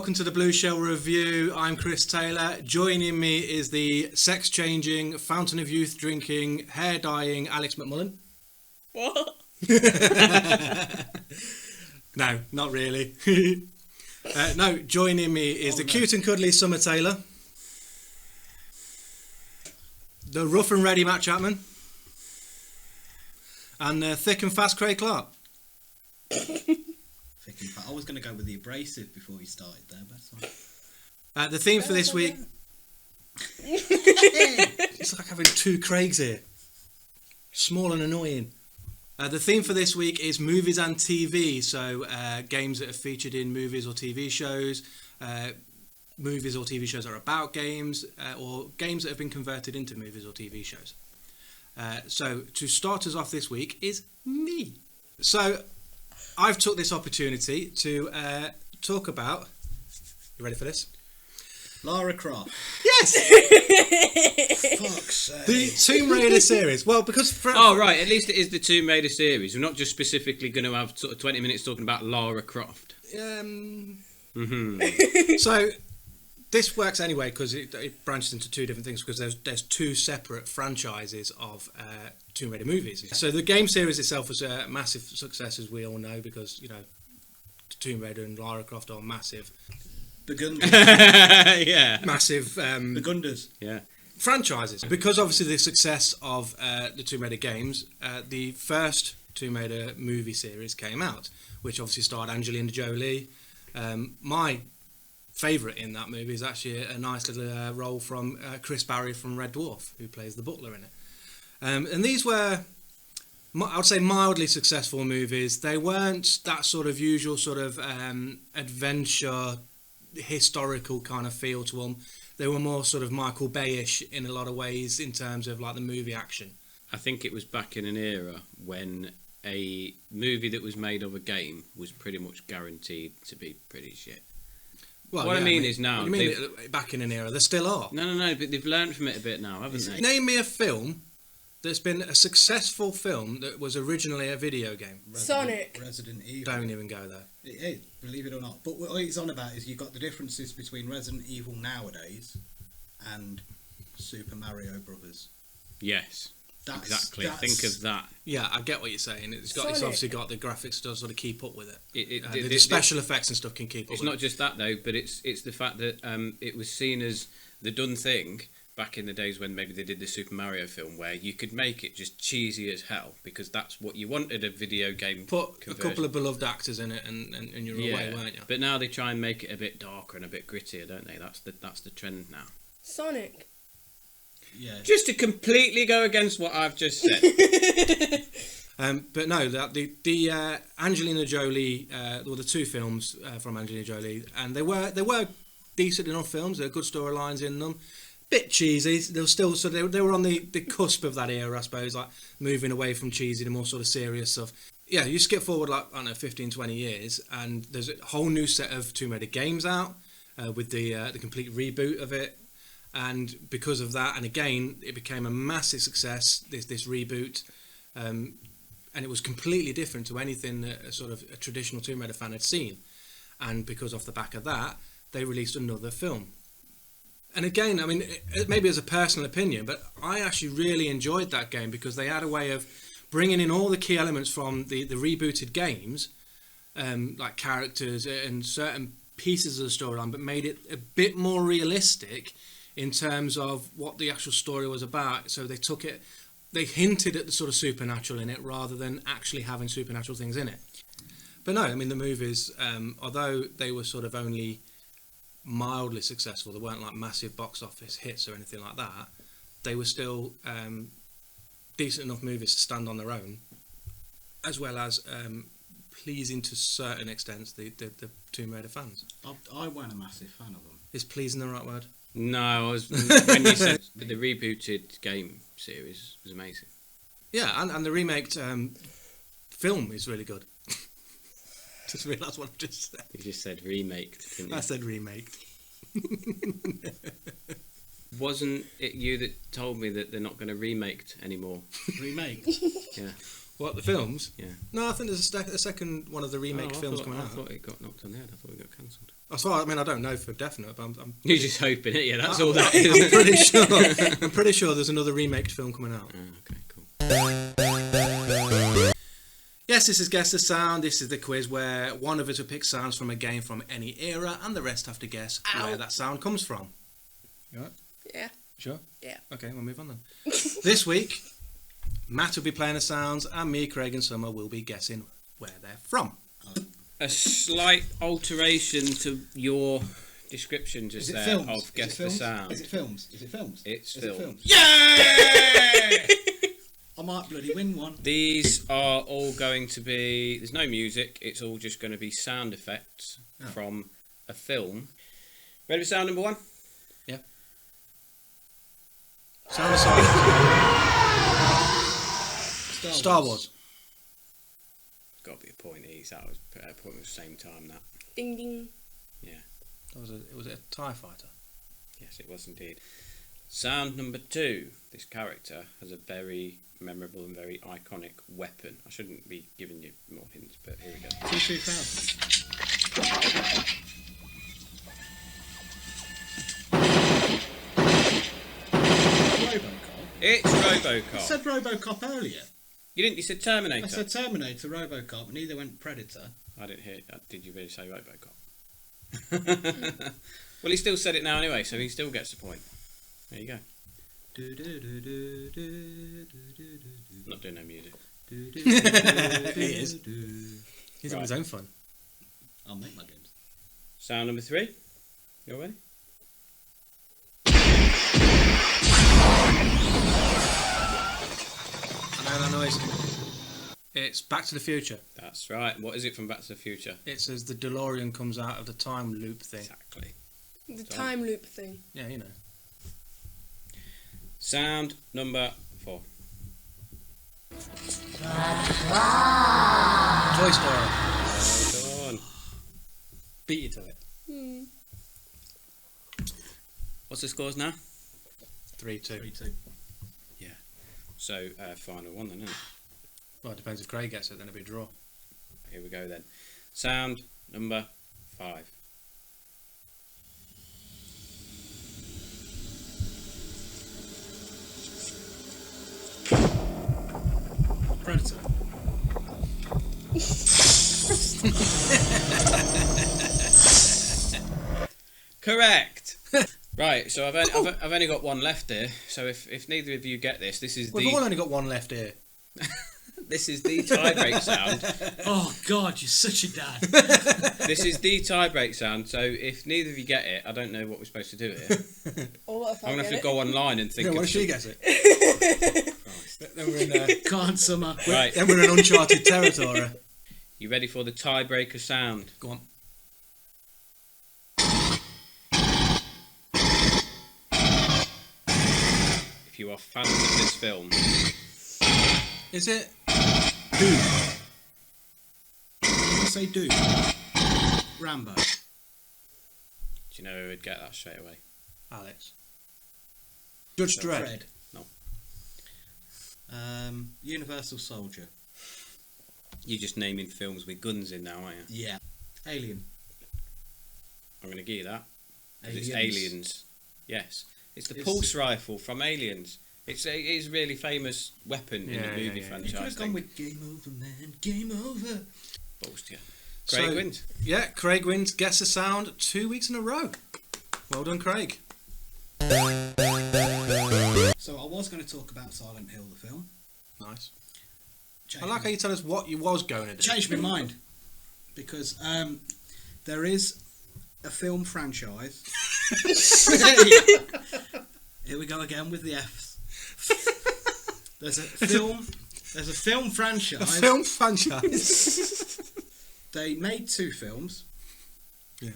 welcome to the Blue Shell Review. I'm Chris Taylor. Joining me is the sex-changing, fountain of youth drinking, hair-dyeing Alex McMullen. What? No, not really. No, joining me is the cute and cuddly Summer Taylor. The rough and ready Matt Chapman. And the thick and fast Craig Clark. I was going to go with the abrasive before we started there, but that's fine. The theme for this week... It's like having two Craigs here. Small and annoying. The theme for this week is movies and TV. So games that are featured in movies or TV shows. Movies or TV shows that are about games. Or games that have been converted into movies or TV shows. So to start us off this week is me. So... I've took this opportunity to talk about... You ready for this? Lara Croft. Yes! Fuck's sake. The Tomb Raider series. Well, because... Oh, right. At least it is the Tomb Raider series. We're not just specifically going to have sort of 20 minutes talking about Lara Croft. So, this works anyway because it branches into two different things because there's two separate franchises of Tomb Raider movies. So the game series itself was a massive success, as we all know, because, you know, Tomb Raider and Lara Croft are massive. The Gunders. Yeah. Massive... The Gunders. Yeah. Franchises. Because obviously the success of the Tomb Raider games, the first Tomb Raider movie series came out, which obviously starred Angelina Jolie. My favourite in that movie is actually a nice little role from Chris Barry from Red Dwarf, who plays the butler in it. And these were, I would say, mildly successful movies. They weren't that sort of usual sort of adventure, historical kind of feel to them. They were more sort of Michael Bay-ish in a lot of ways in terms of like the movie action. I think it was back in an era when a movie that was made of a game was pretty much guaranteed to be pretty shit. Well, what yeah, I mean is now... You mean back in an era? They still are. No, but they've learned from it a bit now, haven't they? Name me a film that's been a successful film that was originally a video game. Sonic. Resident Evil. Don't even go there. It is, believe it or not. But what he's on about is you've got the differences between Resident Evil nowadays and Super Mario Brothers. Yes. Exactly. Think of that. Yeah, I get what you're saying. It's obviously got the graphics to sort of keep up with it. The special effects and stuff can keep up. It's not just that though, but it's the fact that it was seen as the done thing back in the days when maybe they did the Super Mario film, where you could make it just cheesy as hell because that's what you wanted a video game. Put conversion. A couple of beloved actors in it, and you're away, weren't you? But now they try and make it a bit darker and a bit grittier, don't they? That's the trend now. Sonic. Yeah. Just to completely go against what I've just said. But no, the Angelina Jolie, well, the two films from Angelina Jolie, and they were decent enough films. There were good storylines in them. Bit cheesy. They were still they were on the cusp of that era, I suppose, like moving away from cheesy to more sort of serious stuff. Yeah, you skip forward like, I don't know, 15, 20 years, and there's a whole new set of Tomb Raider games out with the complete reboot of it. And because of that, and again, it became a massive success, this reboot, and it was completely different to anything that a traditional Tomb Raider fan had seen. And because off the back of that, they released another film. And again, I mean, maybe as a personal opinion, but I actually really enjoyed that game because they had a way of bringing in all the key elements from the rebooted games, like characters and certain pieces of the storyline, but made it a bit more realistic in terms of what the actual story was about. So they hinted at the sort of supernatural in it rather than actually having supernatural things in it. But no, I mean, the movies, although they were sort of only mildly successful, they weren't like massive box office hits or anything like that, they were still decent enough movies to stand on their own, as well as pleasing to certain extents the Tomb Raider fans. I weren't a massive fan of them. Is pleasing the right word? No, when you said the rebooted game series was amazing. Yeah, and the remaked film is really good. Just realised what I just said. You just said remaked, didn't you? I said remaked. Wasn't it you that told me that they're not going to remake anymore? Remake? Yeah. What, the films? Yeah. No, I think there's a second one of the remake films coming out. I thought it got knocked on the head. I thought it got cancelled. As far, I mean, I don't know for definite, but I'm You're just hoping it. Yeah, that's all that is. I'm pretty sure. I'm pretty sure there's another remake film coming out. Okay, cool. Yes, this is Guess the Sound. This is the quiz where one of us will pick sounds from a game from any era, and the rest have to guess where that sound comes from. You all right? Yeah. Sure? Yeah. Okay, we'll move on then. This week, Matt will be playing the sounds, and me, Craig and Summer will be guessing where they're from. A slight alteration to your description just Is it there films? of Guess the Sound. Is it films? Is it films? It's Is it films. Yeah! I might bloody win one. These are all going to be... There's no music. It's all just going to be sound effects from a film. Ready for sound number one? Yeah. Sound of silence. Star Wars. Got to be a point each. That was a point at the same time. That. Ding ding. Yeah. Was it a TIE fighter? Yes, it was indeed. Sound number two. This character has a very memorable and very iconic weapon. I shouldn't be giving you more hints, but here we go. T-2000. Robocop. It's Robocop. I said Robocop earlier. You didn't. You said Terminator. I said Terminator, Robocop, and either went Predator. I didn't hear. Did you really say Robocop? Well, he still said it now anyway, so he still gets the point. There you go. I'm not doing no music. He is. He's on his own fun. I'll make my games. Sound number three. You all ready? I know that noise. It's Back to the Future. That's right. What is it from Back to the Future? It's as the DeLorean comes out of the time loop thing. Exactly. The time loop thing. Yeah, you know. Sound number four. Toy Story. Well done. Beat you to it. What's the scores now? 3-2. 3-2. Yeah. So final one then, isn't it? Well, it depends if Craig gets it, then it'll be a draw. Here we go then. Sound number five. Predator. Correct. Right, so I've only got one left here. So if neither of you get this, this is We've all only got one left here. this is the tie-break sound. Oh God, you're such a dad. This is the tie-break sound. So if neither of you get it, I don't know what we're supposed to do here. Or what if I I'm gonna get have to it? go online and think. Yeah, of what if she some- gets it? Then we're in, Can't Summer. Right, then we're in uncharted territory. you ready for the tiebreaker sound? Go on. If you are fans of this film, Is it? Doom. I say Doom. Rambo. do you know who would get that straight away? Alex. Judge Dredd. Fred. No. Universal Soldier. You're just naming films with guns in now, aren't you? Yeah. Alien. I'm going to give you that. 'Cause it's Aliens. Yes. It's the It's- pulse rifle from Aliens. It is a really famous weapon in the movie Yeah, yeah. You could franchise. have gone with Game Over, man. Game Over. Balls to you. Craig So- wins. Yeah, Craig wins. Guess the Sound 2 weeks in a row. Well done, Craig. So I was going to talk about Silent Hill, the film. Nice. Changed I like how you tell us what you was going to do. changed my mind because there is a film franchise. Here we go again with the F's. There's a film A franchise. film franchise. They made 2 films. Yeah.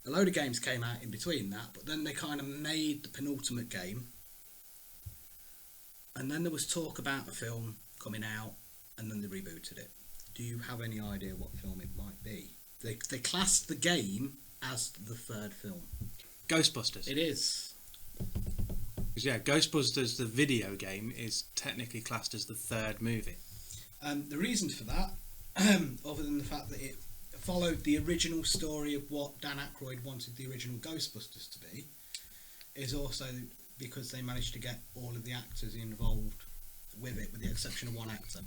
A load of games came out in between that, but then they kind of made the penultimate game. And then there was talk about a film coming out, and then they rebooted it. Do you have any idea what film it might be? They classed the game as the 3rd film. Ghostbusters. It is. 'Cause, yeah, Ghostbusters, the video game, is technically classed as the 3rd movie. The reason for that, other than the fact that it followed the original story of what Dan Aykroyd wanted the original Ghostbusters to be, is also because they managed to get all of the actors involved with it, with the exception of one actor.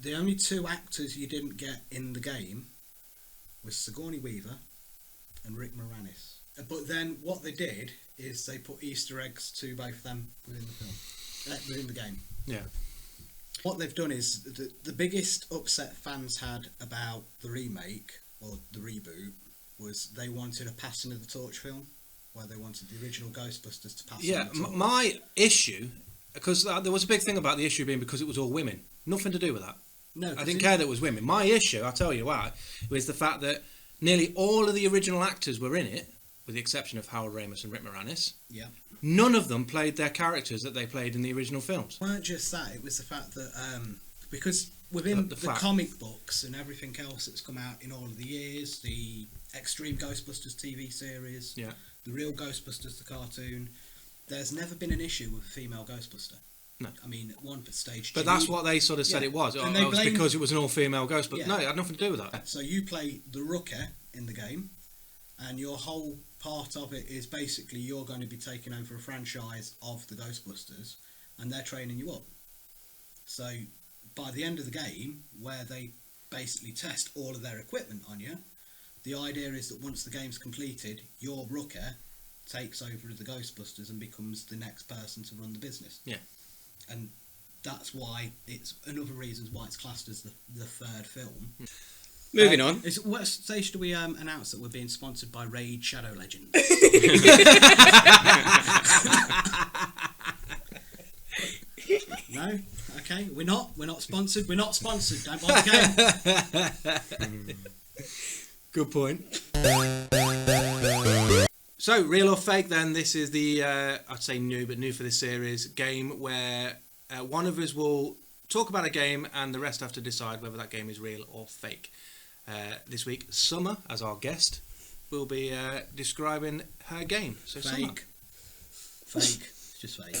The only two actors you didn't get in the game was Sigourney Weaver and Rick Moranis. But then what they did is they put Easter eggs to both of them within the film, within the game. Yeah. What they've done is the biggest upset fans had about the remake or the reboot was they wanted a passing of the torch film, where they wanted the original Ghostbusters to pass. Yeah, on the torch. my issue, because there was a big thing about the issue being because it was all women. Nothing to do with that. No, I didn't care that it was women. My issue, I'll tell you why, was the fact that nearly all of the original actors were in it, with the exception of Harold Ramis and Rick Moranis. Yeah. None of them played their characters that they played in the original films. It weren't just that, it was the fact that because within the comic books and everything else that's come out in all of the years, the Extreme Ghostbusters TV series, Yeah. the real Ghostbusters, the cartoon, there's never been an issue with a female Ghostbuster. No. I mean, at one stage... But that's what they sort of said Yeah. it was. And It they was blamed- because it was an all-female Ghostbuster. Yeah. No, it had nothing to do with that. So you play the Rooker in the game, and your whole part of it is basically you're going to be taking over a franchise of the Ghostbusters, and they're training you up. So by the end of the game, where they basically test all of their equipment on you, the idea is that once the game's completed, your Rooker takes over the Ghostbusters and becomes the next person to run the business. Yeah. And that's why it's another reason why it's classed as the third film. Moving on. What stage do we announce that we're being sponsored by Raid Shadow Legends? No? Okay, we're not sponsored. We're not sponsored. Don't buy the game. Good point. So, real or fake then, this is the, I'd say new, but new for this series, game where one of us will talk about a game and the rest have to decide whether that game is real or fake. This week, Summer, as our guest, will be describing her game. So Summer. Fake. It's just fake.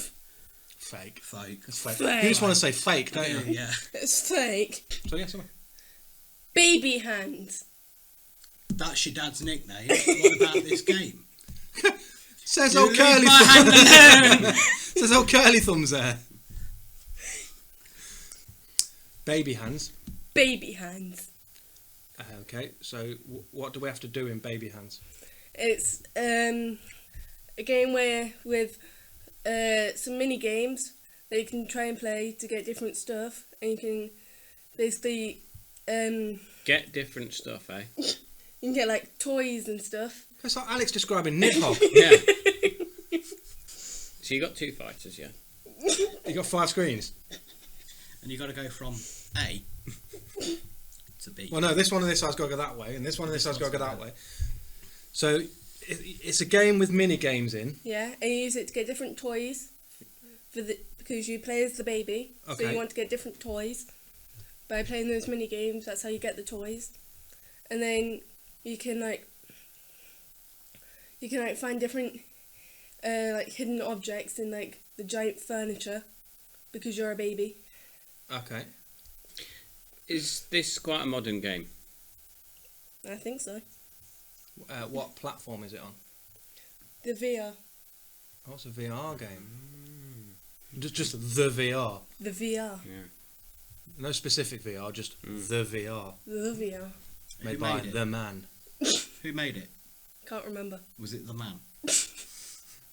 Fake. Fake. It's fake. Fake. You just want to say fake, don't you? Yeah. It's fake. So yeah, Summer. Baby hands. That's your dad's nickname. What about this game? Says You old leave curly my thumbs. hand alone. Says old curly thumbs there. Baby hands. Baby hands. Okay, so what do we have to do in Baby Hands? It's a game where with some mini games that you can try and play to get different stuff, and you can basically Get different stuff, eh? you can get like toys and stuff. It's like Alex describing Nidhogg. Yeah. So you got two fighters, yeah? You got 5 screens. And you got to go from A to B. Well, no, this one on this side's got to go that way, and this one on this side's got to go that way. So it's a game with mini games in. Yeah, and you use it to get different toys because you play as the baby, so Okay. you want to get different toys by playing those mini games. That's how you get the toys, and then you can find different like hidden objects in like the giant furniture because you're a baby. Okay. Is this quite a modern game? I think so. What platform is it on? The VR. Oh, it's a VR game. Just the VR. The VR. Yeah. No specific VR, just the VR. The VR. Made Who by made it? the man. Who made it? Can't remember. Was it the man?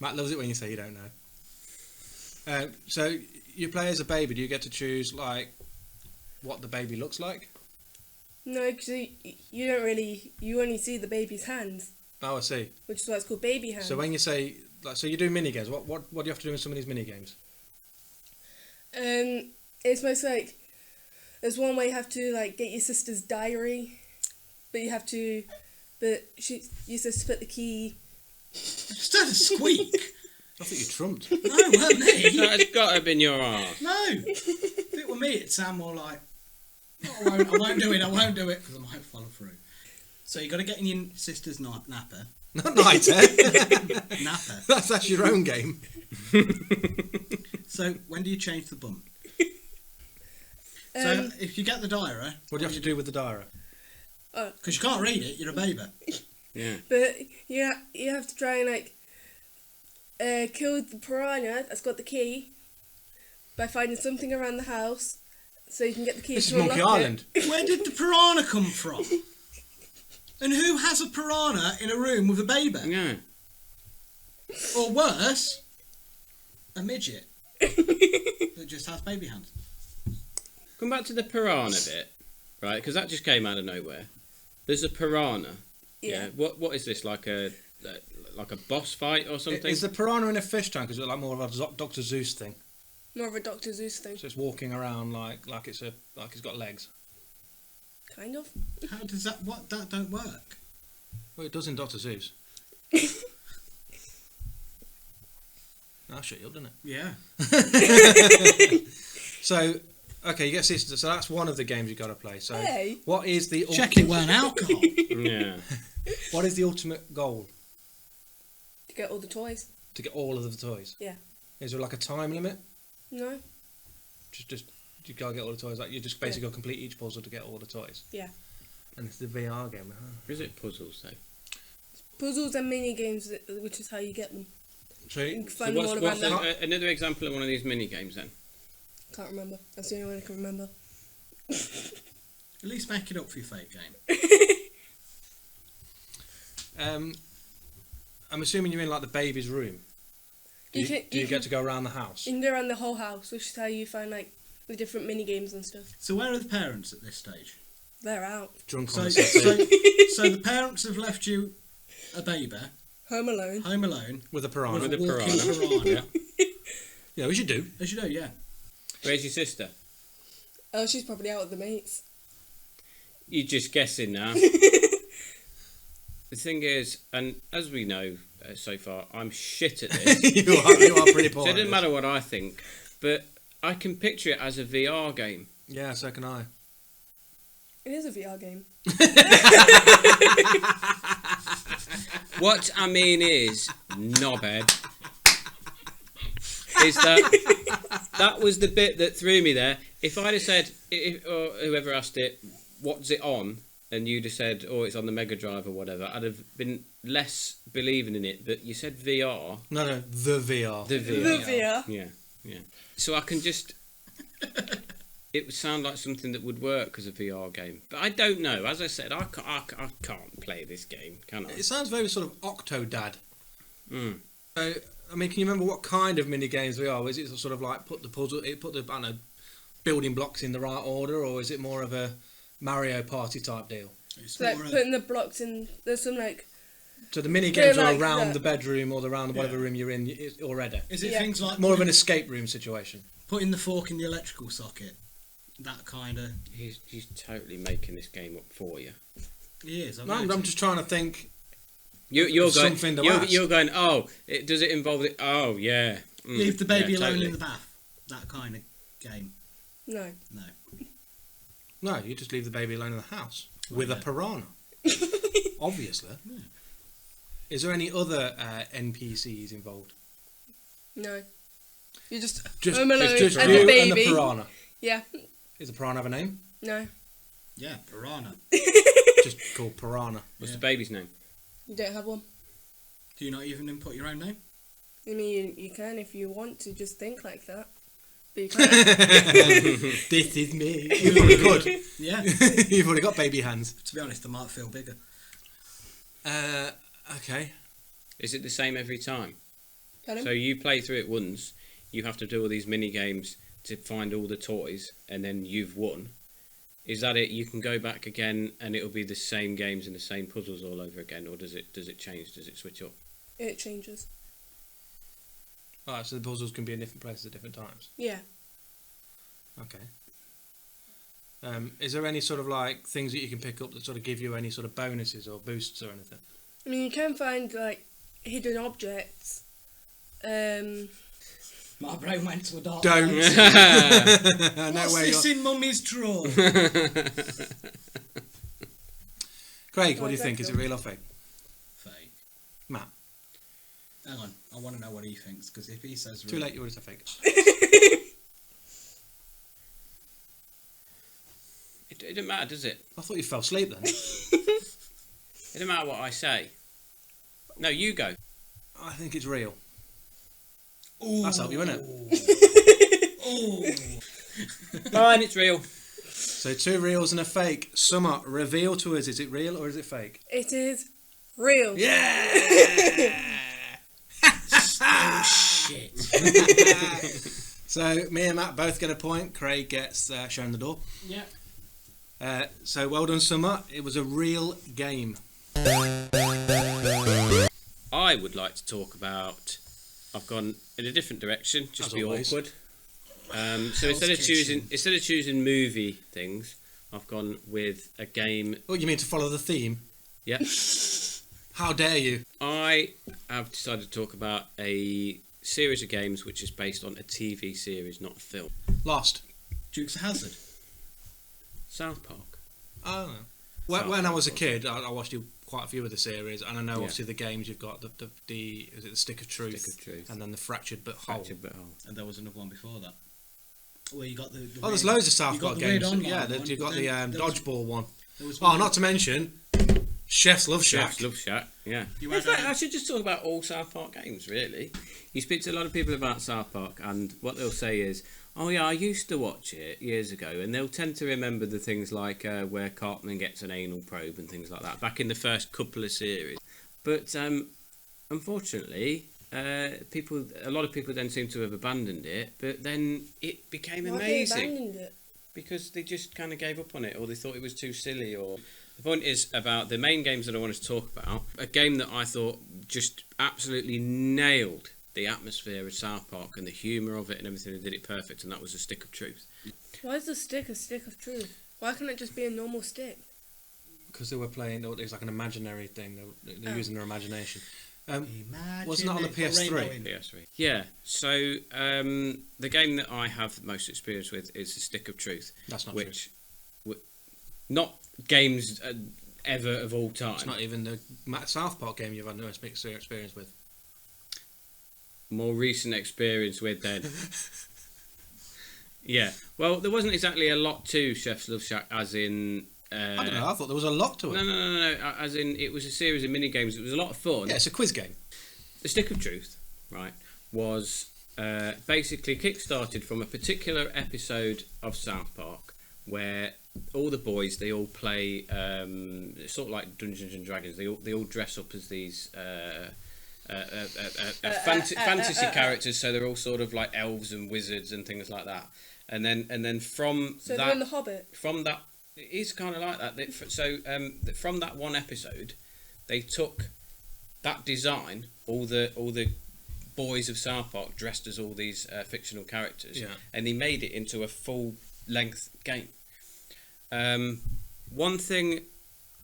Matt loves it when you say you don't know. So you play as a baby. Do you get to choose like what the baby looks like? No, because you don't really. You only see the baby's hands, Oh, I see. which is why it's called baby hands. So when you say like, so you do mini games. What do you have to do in some of these mini games? It's mostly like there's one where you have to like get your sister's diary, but you're supposed to put the key. Just had a squeak. I think you trumped. No, it weren't me. That's got to have been your arse. No. If it were me, it'd sound more like, "No, I won't do it, because I might follow through." So you got to get in your sister's napper. Not night, eh? Napper. That's your own game. So when do you change the bump? So if you get the diary, What do you have to do with the diary? because you can't read it, you're a baby. Yeah. But you have to try and like kill the piranha that's got the key by finding something around the house, so you can get the key This is to unlock Monkey Island. Where did the piranha come from? And who has a piranha in a room with a baby? Yeah. Or worse, a midget that just has baby hands. Come back to the piranha bit, right? Because that just came out of nowhere. There's a piranha. Yeah. What is this, like a boss fight or something? Is the piranha in a fish tank? Is it like more of a Dr. Zeus thing? More of a Dr. Zeus thing, So it's walking around like it's got legs. kind of. How does that? What? That don't work. Well, it does in Dr. Zeus. That'll shut you up, doesn't it? Yeah. So, okay, you get sisters. So that's one of the games you got to play. So, Hey. what is the Check it weren't alcohol. Yeah. What is the ultimate goal? To get all the toys. To get all of the toys. Yeah. Is there like a time limit? No. Just you gotta get all the toys. Like you just basically gotta complete each puzzle to get all the toys. Yeah. And it's the VR game. Huh? Is it puzzles though? Puzzles and mini games, which is how you get them. So, You can So find them all what's around there. another example of one of these mini games then? Can't remember. That's the only one I can remember. At least make it up for your fake game. I'm assuming you're in like the baby's room. Do you, get to go around the house? You can go around the whole house, which is how you find like the different mini games and stuff. So where are the parents at this stage? They're out. Drunk on So, the city so the parents have left you a baby Home Alone. home alone with a piranha. with a With a walking piranha. piranha. Yeah, we should do. As you know, yeah. Where's your sister? Oh, she's probably out with the mates. You're just guessing now. The thing is, and as we know so far, I'm shit at this. you are pretty poor. So it at doesn't this. matter what I think, but I can picture it as a VR game. Yeah, so can I. It is a VR game. What I mean is, knobhead, is that was the bit that threw me there. If I'd have said, or whoever asked it, what's it on? And you'd have said, oh, it's on the Mega Drive or whatever, I'd have been less believing in it. But you said VR. No, the VR. The VR. The VR. Yeah. So I can just... It would sound like something that would work as a VR game. But I don't know. As I said, I can't play this game, can I? It sounds very sort of Octodad. Mm. So, I mean, can you remember what kind of mini games they are? Is it sort of like put the I don't know, building blocks in the right order, or is it more of a Mario Party type deal? It's So like more putting the blocks in. There's some like. So the mini games They're are like around that. the bedroom or around whatever Yeah. room you're in already. Is it Yeah. things like More of an escape room situation. putting the fork in the electrical socket? That kind of... He's totally making this game up for you. He is. No, I'm just trying to think. You're going. Something to You're, ask. you're going. Oh, does it involve it? Oh, yeah. Mm, Leave the baby yeah, alone totally. in the bath. That kind of game. No. No. No, you just leave the baby alone in the house with a piranha. Obviously. Yeah. Is there any other NPCs involved? No. You just Just, Home Alone just and you the and the baby. piranha. Yeah. Does the piranha have a name? No. Yeah, piranha. Just called piranha. What's Yeah. the baby's name? You don't have one. Do you not even input your own name? I mean, you can if you want to just think like that. But you can't. This is me. You probably could. Yeah. You've already got baby hands. To be honest, I might feel bigger. Okay. Is it the same every time? Pardon? So you play through it once. You have to do all these mini games to find all the toys, and then you've won. Is that it? You can go back again, and it'll be the same games and the same puzzles all over again, or does it change? Does it switch up? It changes. Alright, so the puzzles can be in different places at different times. Yeah. Okay. Is there any sort of like things that you can pick up that sort of give you any sort of bonuses or boosts or anything? I mean, you can find like hidden objects. My brain went to a dark Don't. place. No What's way. this in Mummy's drawer? Craig, what Oh, do you think? Is it exactly. real or fake? Fake. Matt, Hang on, I want to know what he thinks, because if he says too real- late. You already said fake. It doesn't matter, does it? I thought you fell asleep then. It doesn't matter what I say. No, you go. I think it's real. Ooh. That's helped you, isn't it? Ooh. Fine, it's real. So 2 reals and a fake. Summer, reveal to us, is it real or is it fake? It is real. Yeah! Oh shit. So me and Matt both get a point. Craig gets shown the door. Yeah. So well done, Summer. It was a real game. I would like to talk about. I've gone in a different direction, just As to be always. awkward. So instead of choosing movie things, I've gone with a game. Oh, you mean to follow the theme? Yeah, How dare you? I have decided to talk about a series of games which is based on a TV series, not a film. Lost. Dukes of Hazzard. South Park. Oh. When I was a kid, I watched quite a few of the series, and I know Yeah. obviously the games you've got the is it the Stick of Truth, Stick of Truth. and then the Fractured But Whole. Fractured But Whole. And there was another one before that. Where you got the Oh, there's weird- loads of South you got Park the weird games. online Yeah, one, you've got but the then there was- dodgeball one. there was Oh, one- not to mention Chef's Love Shack. Chef's Love Shack, yeah. You In had fact, a- I should just talk about all South Park games, really. You speak to a lot of people about South Park, and what they'll say is, oh yeah, I used to watch it years ago, and they'll tend to remember the things like where Cartman gets an anal probe and things like that, back in the first couple of series. But unfortunately, a lot of people then seem to have abandoned it, but then it became Why amazing. they abandoned it? Because they just kind of gave up on it, or they thought it was too silly. Or the point is about the main games that I wanted to talk about. A game that I thought just absolutely nailed the atmosphere of South Park and the humour of it and everything. They did it perfect, and that was A Stick of Truth. Why is the stick a stick of truth? Why can't it just be a normal stick? Because they were playing, it was like an imaginary thing. They're Oh. using their imagination. Imagine Wasn't that on the it- PS3? Rainbow in- PS3. Yeah. So the game that I have the most experience with is A Stick of Truth, That's not which not games ever of all time. true. It's not even the South Park game you've had no experience with. More recent experience with then. Yeah. Well, there wasn't exactly a lot to Chef's Love Shack, as in. I don't know. I thought there was a lot to it. No. As in, it was a series of mini games. It was a lot of fun. Yeah, it's a quiz game. The Stick of Truth, right, was basically kick-started from a particular episode of South Park where all the boys, they all play sort of like Dungeons and Dragons. They all dress up as these fantasy characters, so they're all sort of like elves and wizards and things like that. And then from So that, they're in the Hobbit. from that, it is kind of like that. So from that one episode, they took that design, all the boys of South Park dressed as all these fictional characters, Yeah. and they made it into a full-length game. One thing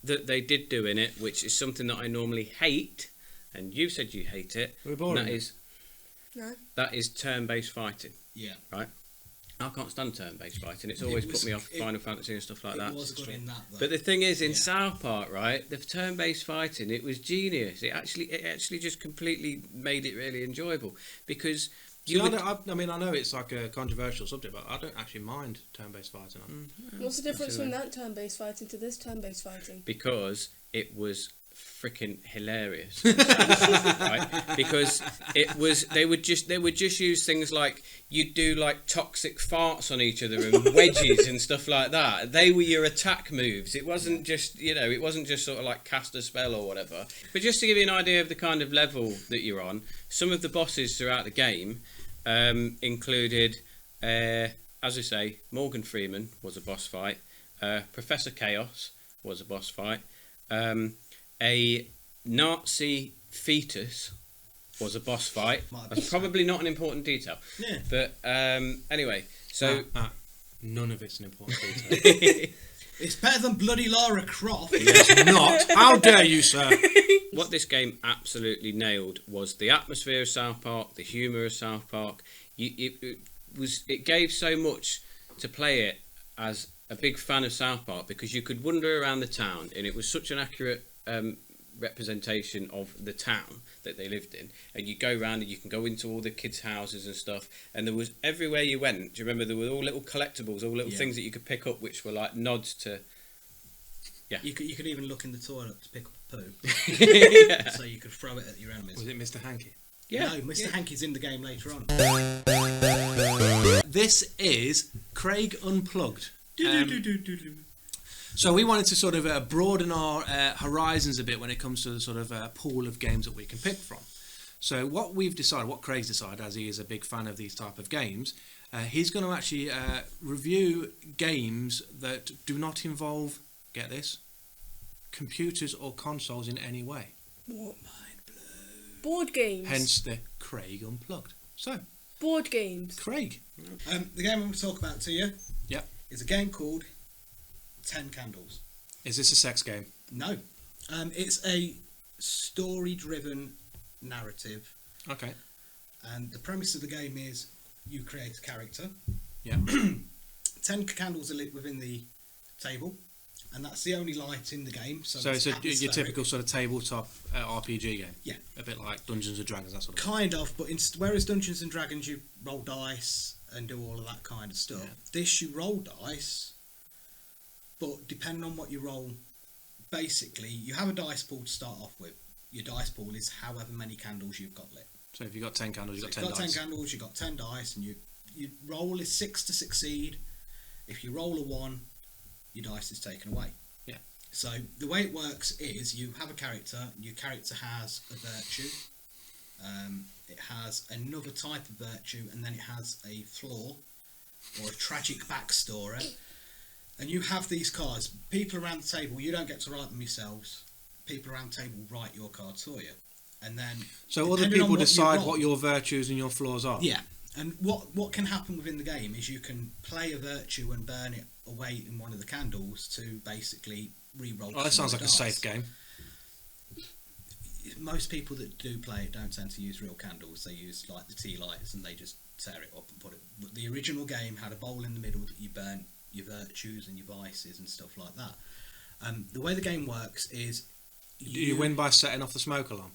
that they did do in it, which is something that I normally hate, and you said you hate it, We're and boring. No. that is turn-based fighting. Yeah. Right? I can't stand turn-based fighting. It's always put me off Final Fantasy and stuff like It that. was good in that, though. But the thing is, in Yeah. South Park, right, the turn-based fighting, it was genius. It actually just completely made it really enjoyable, because you would, I mean, I know it's like a controversial subject, but I don't actually mind turn-based fighting. What's the difference absolutely. from that turn-based fighting to this turn-based fighting? because it was freaking hilarious, right? Because they would just use things like, you'd do like toxic farts on each other and wedges and stuff like that. They were your attack moves. It wasn't just sort of like cast a spell or whatever. But just to give you an idea of the kind of level that you're on, some of the bosses throughout the game included, as I say, Morgan Freeman was a boss fight, Professor Chaos was a boss fight, a Nazi fetus was a boss fight. Might be That's so. probably not an important detail. Yeah. But anyway, so None of it's an important detail. It's better than bloody Lara Croft. It's not. How dare you, sir? what this game absolutely nailed was the atmosphere of South Park, the humour of South Park. It gave so much to play it as a big fan of South Park, because you could wander around the town and it was such an accurate representation of the town that they lived in, and you go around and you can go into all the kids' houses and stuff, and there was everywhere you went. Do you remember there were all little collectibles, all little things that you could pick up, which were like nods to. Yeah, you could even look in the toilet to pick up a poo, yeah. so you could throw it at your enemies. Was it Mr. Hankey? Yeah. No, Mr. Hankey's in the game later on. This is Craig Unplugged. So we wanted to sort of broaden our horizons a bit when it comes to the sort of pool of games that we can pick from. So what Craig's decided, as he is a big fan of these type of games, he's going to actually review games that do not involve, get this, computers or consoles in any way. What? Board games. Hence the Craig Unplugged. So, board games. Craig. The game I'm going to talk about to you is a game called 10 Candles. Is this a sex game? No. It's a story-driven narrative. Okay. And the premise of the game is you create a character. Yeah. 10 candles are lit within the table, and that's the only light in the game. So it's your typical sort of tabletop RPG game. Yeah. A bit like Dungeons and Dragons, that sort of Kind of, but whereas Dungeons and Dragons you roll dice and do all of that kind of stuff, this you roll dice, but depending on what you roll, basically you have a dice pool to start off with. Your dice pool is however many candles you've got lit. So if you've got 10 candles, you've got 10 10 dice. 10 candles, you've got 10 dice, and you roll is 6 to succeed. If you roll a 1, your dice is taken away. Yeah. So the way it works is you have a character, your character has a virtue, it has another type of virtue, and then it has a flaw or a tragic backstory. And you have these cards. People around the table, you don't get to write them yourselves. People around the table write your cards for you. And then so other people decide what your virtues and your flaws are. Yeah. And what can happen within the game is you can play a virtue and burn it away in one of the candles to basically re-roll. Oh, that sounds like a safe game. Most people that do play it don't tend to use real candles. They use like the tea lights and they just tear it up and put it. But the original game had a bowl in the middle that you burn your virtues and your vices and stuff like that. The way the game works is you win by setting off the smoke alarm.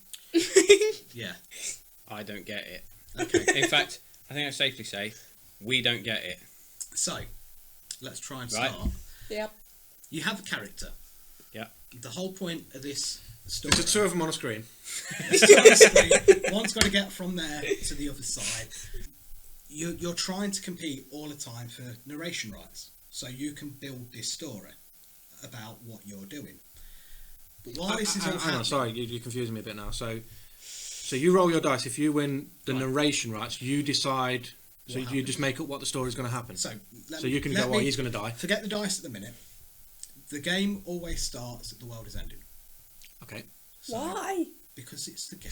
Yeah. I don't get it. Okay. In fact, I think I safely say we don't get it. So, let's try and Right. start. Yep. You have a character. Yeah. The whole point of this story. There's 2 of them on a screen. One's got to get from there to the other side. You're trying to compete all the time for narration rights, so you can build this story about what you're doing. But while this is all hang on, happening, sorry, you're confusing me a bit now. So you roll your dice. If you win the narration rights, you decide. So you just make up what the story's going to happen. so you can go, he's going to die. Forget the dice at the minute. The game always starts at the world is ending. Okay. So, Why? Because it's the game.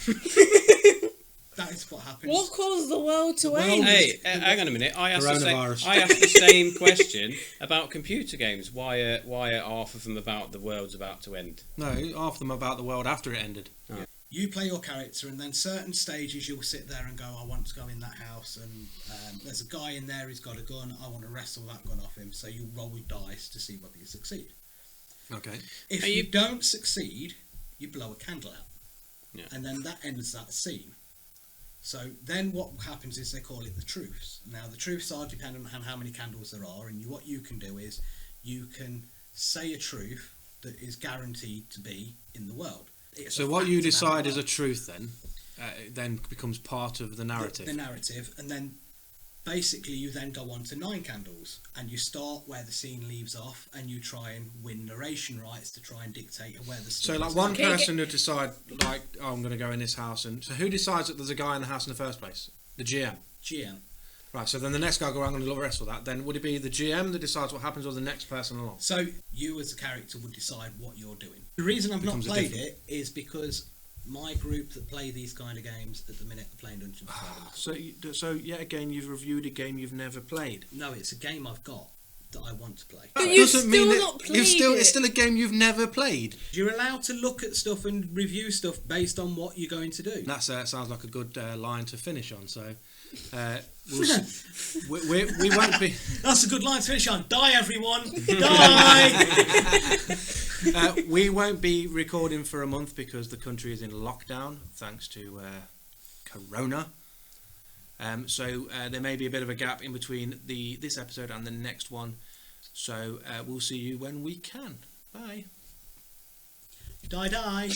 That is what happens. What caused the world to world end? Hey, hang on a minute. I asked Coronavirus. the same question about computer games. Why are half of them about the world's about to end? No, half of them about the world after it ended. Oh. You play your character, and then certain stages you'll sit there and go, I want to go in that house, and there's a guy in there who's got a gun, I want to wrestle that gun off him. So you roll dice to see whether you succeed. Okay. If you don't succeed, you blow a candle out. Yeah. And then that ends that scene. So then what happens is they call it the truths. Now the truths are dependent on how many candles there are, and what you can do is you can say a truth that is guaranteed to be in the world. It's So a what fact you about decide the is a world. truth then becomes part of the narrative. The narrative, and then basically you then go on to 9 candles, and you start where the scene leaves off, and you try and win narration rights to try and dictate where the So story like is one going. person would decide like, oh, I'm going to go in this house, and so who decides that there's a guy in the house in the first place? The GM. GM. Right. So then the next guy go, I'm going to wrestle that. Then would it be the GM that decides what happens, or the next person along? So you as a character would decide what you're doing. The reason I've not Becomes a played different- it is because my group that play these kind of games at the minute are playing Dungeons and Dragons. So yet again, you've reviewed a game you've never played. No, it's a game I've got that I want to play. But That you've doesn't mean still that not played it's it. still a game you've never played. You're allowed to look at stuff and review stuff based on what you're going to do. That sounds like a good line to finish on. So we won't be. That's a good line to finish on. Die, everyone! Die! We won't be recording for a month because the country is in lockdown thanks to Corona. So there may be a bit of a gap in between this episode and the next one. So we'll see you when we can. Bye. Die.